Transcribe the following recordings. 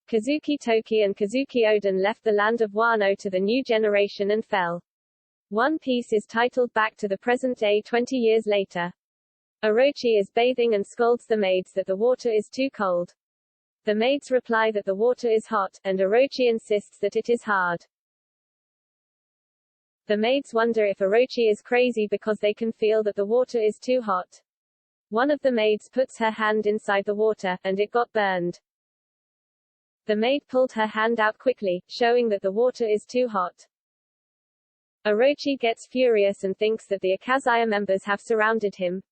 Kazuki Toki and Kazuki Oden left the land of Wano to the new generation and fell. One piece is titled Back to the Present Day 20 years later. Orochi is bathing and scolds the maids that the water is too cold. The maids reply that the water is hot, and Orochi insists that it is hard. The maids wonder if Orochi is crazy because they can feel that the water is too hot. One of the maids puts her hand inside the water, and it got burned. The maid pulled her hand out quickly, showing that the water is too hot. Orochi gets furious and thinks that the Akazaya members have surrounded him.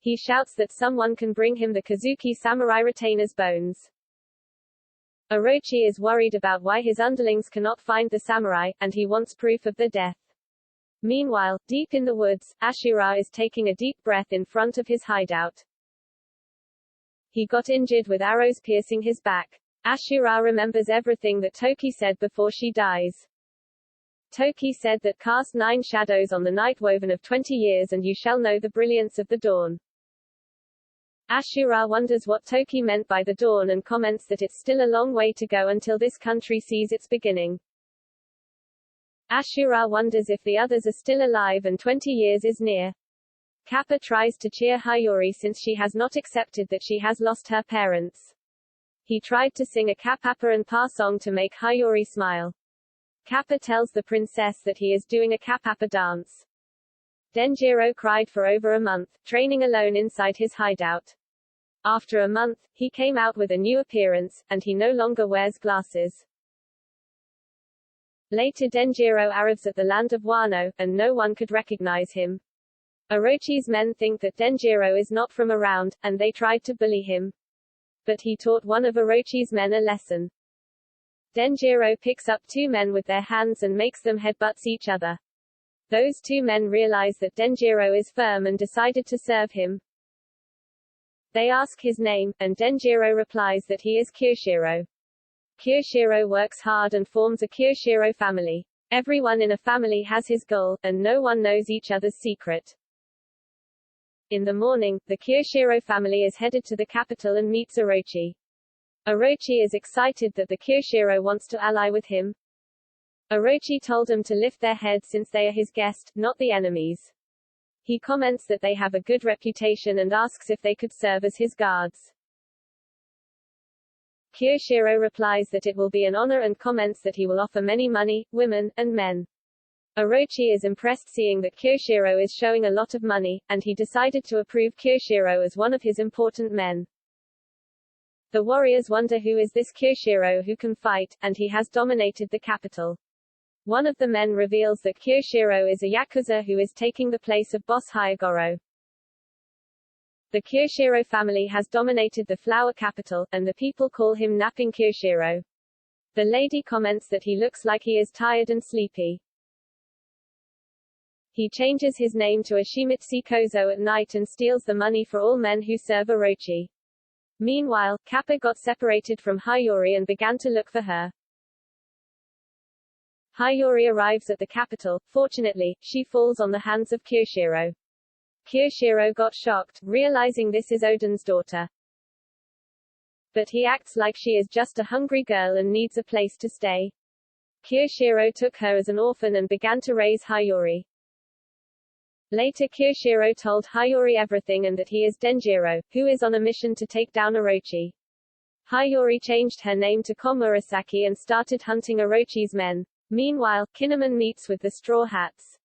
He shouts that someone can bring him the Kazuki samurai retainer's bones. Orochi is worried about why his underlings cannot find the samurai, and he wants proof of the death. Meanwhile, deep in the woods, Ashura is taking a deep breath in front of his hideout. He got injured with arrows piercing his back. Ashura remembers everything that Toki said before she dies. Toki said that cast 9 shadows on the night woven of 20 years and you shall know the brilliance of the dawn. Ashura wonders what Toki meant by the dawn and comments that it's still a long way to go until this country sees its beginning. Ashura wonders if the others are still alive and 20 years is near. Kappa tries to cheer Hayori since she has not accepted that she has lost her parents. He tried to sing a Kappa and Pa song to make Hayori smile. Kappa tells the princess that he is doing a Kappa dance. Denjiro cried for over a month, training alone inside his hideout. After a month, he came out with a new appearance, and he no longer wears glasses. Later Denjiro arrives at the land of Wano, and no one could recognize him. Orochi's men think that Denjiro is not from around, and they tried to bully him. But he taught one of Orochi's men a lesson. Denjiro picks up 2 men with their hands and makes them headbutts each other. Those 2 men realize that Denjiro is firm and decided to serve him. They ask his name, and Denjiro replies that he is Kyoshiro. Kyoshiro works hard and forms a Kyoshiro family. Everyone in a family has his goal, and no one knows each other's secret. In the morning, the Kyoshiro family is headed to the capital and meets Orochi. Orochi is excited that the Kyoshiro wants to ally with him. Orochi told them to lift their heads since they are his guest, not the enemies. He comments that they have a good reputation and asks if they could serve as his guards. Kyoshiro replies that it will be an honor and comments that he will offer many money, women, and men. Orochi is impressed seeing that Kyoshiro is showing a lot of money, and he decided to approve Kyoshiro as one of his important men. The warriors wonder who is this Kyoshiro who can fight, and he has dominated the capital. One of the men reveals that Kyoshiro is a Yakuza who is taking the place of boss Hyogoro. The Kyoshiro family has dominated the flower capital, and the people call him Napping Kyoshiro. The lady comments that he looks like he is tired and sleepy. He changes his name to Ashimitsu Kozo at night and steals the money for all men who serve Orochi. Meanwhile, Kappa got separated from Hayori and began to look for her. Hayori arrives at the capital. Fortunately, she falls on the hands of Kyoshiro. Kyoshiro got shocked, realizing this is Oden's daughter. But he acts like she is just a hungry girl and needs a place to stay. Kyoshiro took her as an orphan and began to raise Hayori. Later Kyoshiro told Hayori everything and that he is Denjiro, who is on a mission to take down Orochi. Hayori changed her name to Komurasaki and started hunting Orochi's men. Meanwhile, Kinemon meets with the Straw Hats.